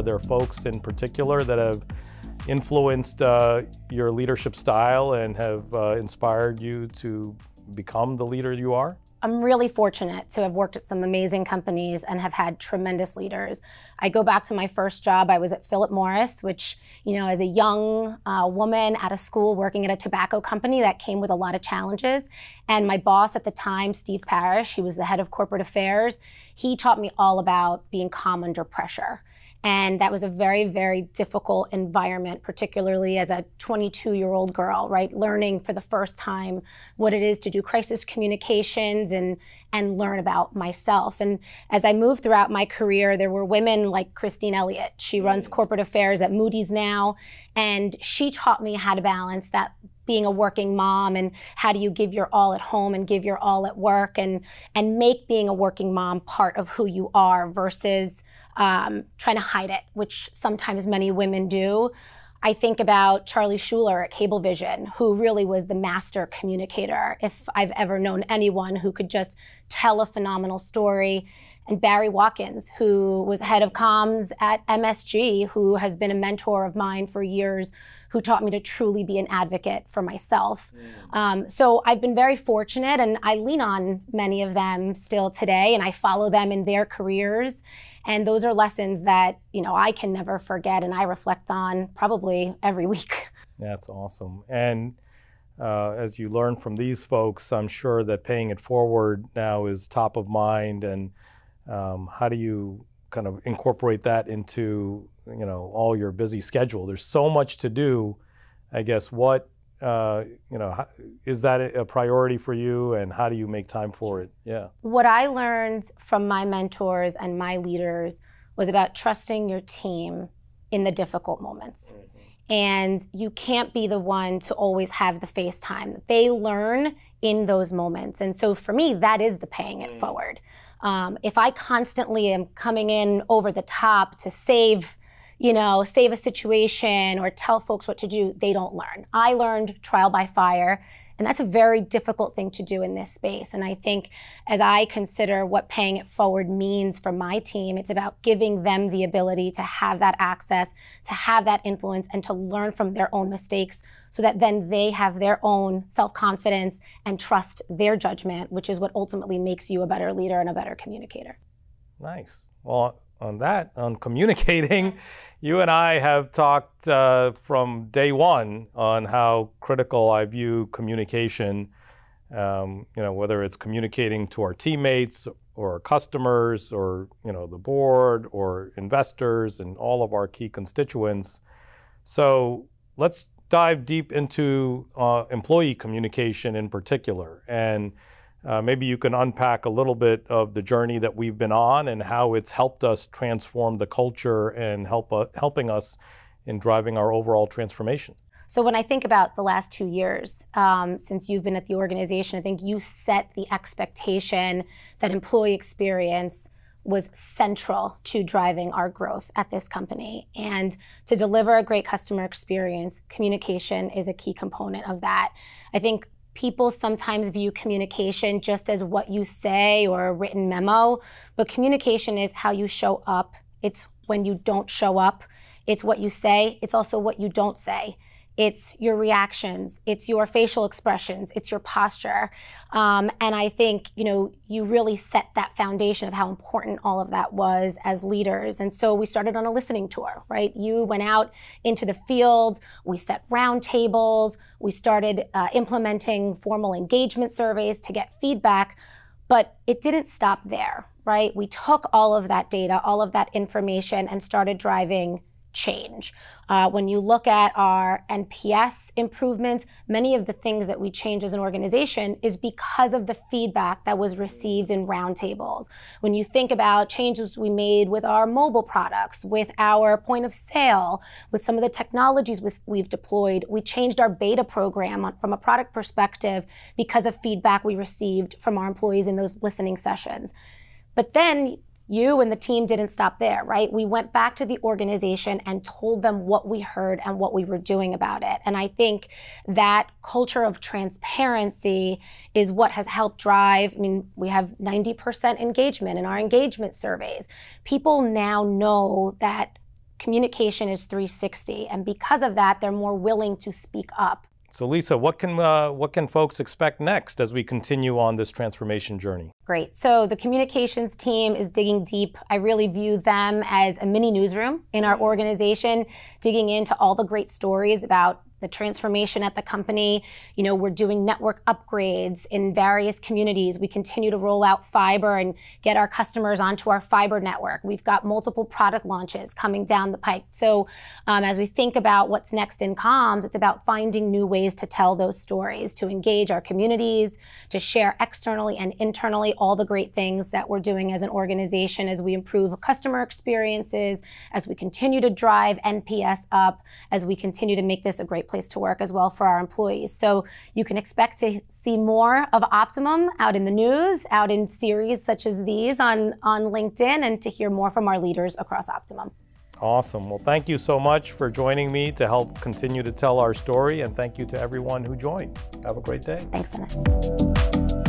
Are there folks in particular that have influenced your leadership style and have inspired you to become the leader you are? I'm really fortunate to have worked at some amazing companies and have had tremendous leaders. I go back to my first job. I was at Philip Morris, which, as a young woman out of school working at a tobacco company, that came with a lot of challenges. And my boss at the time, Steve Parrish, he was the head of corporate affairs. He taught me all about being calm under pressure. And that was a very, very difficult environment, particularly as a 22-year-old girl, right? Learning for the first time what it is to do crisis communications and learn about myself. And as I moved throughout my career, there were women like Christine Elliott. She runs corporate affairs at Moody's now. And she taught me how to balance that being a working mom and how do you give your all at home and give your all at work and make being a working mom part of who you are versus trying to hide it, which sometimes many women do. I think about Charlie Schuler at Cablevision, who really was the master communicator, if I've ever known anyone who could just tell a phenomenal story. And Barry Watkins, who was head of comms at MSG, who has been a mentor of mine for years, who taught me to truly be an advocate for myself. So I've been very fortunate, and I lean on many of them still today, and I follow them in their careers. And those are lessons that, I can never forget and I reflect on probably every week. That's awesome. And as you learn from these folks, I'm sure that paying it forward now is top of mind. And how do you kind of incorporate that into, all your busy schedule? There's so much to do. I guess what, is that a priority for you, and how do you make time for it? Yeah. What I learned from my mentors and my leaders was about trusting your team in the difficult moments. And you can't be the one to always have the face time. They learn in those moments. And so for me, that is the paying it forward. If I constantly am coming in over the top to save a situation or tell folks what to do, they don't learn. I learned trial by fire, and that's a very difficult thing to do in this space. And I think as I consider what paying it forward means for my team, it's about giving them the ability to have that access, to have that influence, and to learn from their own mistakes so that then they have their own self-confidence and trust their judgment, which is what ultimately makes you a better leader and a better communicator. Nice. Well, on communicating, you and I have talked from day one on how critical I view communication, whether it's communicating to our teammates or our customers or, the board or investors and all of our key constituents. So let's dive deep into employee communication in particular. And maybe you can unpack a little bit of the journey that we've been on and how it's helped us transform the culture and helping us in driving our overall transformation. So when I think about the last 2 years, since you've been at the organization, I think you set the expectation that employee experience was central to driving our growth at this company. And to deliver a great customer experience, communication is a key component of that. I think people sometimes view communication just as what you say or a written memo, but communication is how you show up. It's when you don't show up. It's what you say. It's also what you don't say. It's your reactions. It's your facial expressions. It's your posture. And I think, you really set that foundation of how important all of that was as leaders. And so we started on a listening tour, right? You went out into the field. We set roundtables. We started implementing formal engagement surveys to get feedback. But it didn't stop there, right? We took all of that data, all of that information, and started driving change. When you look at our NPS improvements, many of the things that we change as an organization is because of the feedback that was received in roundtables. When you think about changes we made with our mobile products, with our point of sale, with some of the technologies we've deployed, we changed our beta program from a product perspective because of feedback we received from our employees in those listening sessions. But then you and the team didn't stop there, right? We went back to the organization and told them what we heard and what we were doing about it. And I think that culture of transparency is what has helped drive, we have 90% engagement in our engagement surveys. People now know that communication is 360. And because of that, they're more willing to speak up. So Lisa, what can folks expect next as we continue on this transformation journey? Great. So the communications team is digging deep. I really view them as a mini newsroom in our organization, digging into all the great stories about the transformation at the company. You know, we're doing network upgrades in various communities. We continue to roll out fiber and get our customers onto our fiber network. We've got multiple product launches coming down the pike. So as we think about what's next in comms, it's about finding new ways to tell those stories, to engage our communities, to share externally and internally all the great things that we're doing as an organization as we improve customer experiences, as we continue to drive NPS up, as we continue to make this a great place to work as well for our employees. So you can expect to see more of Optimum out in the news, out in series such as these on LinkedIn, and to hear more from our leaders across Optimum. Awesome. Well, thank you so much for joining me to help continue to tell our story, and thank you to everyone who joined. Have a great day. Thanks, Dennis.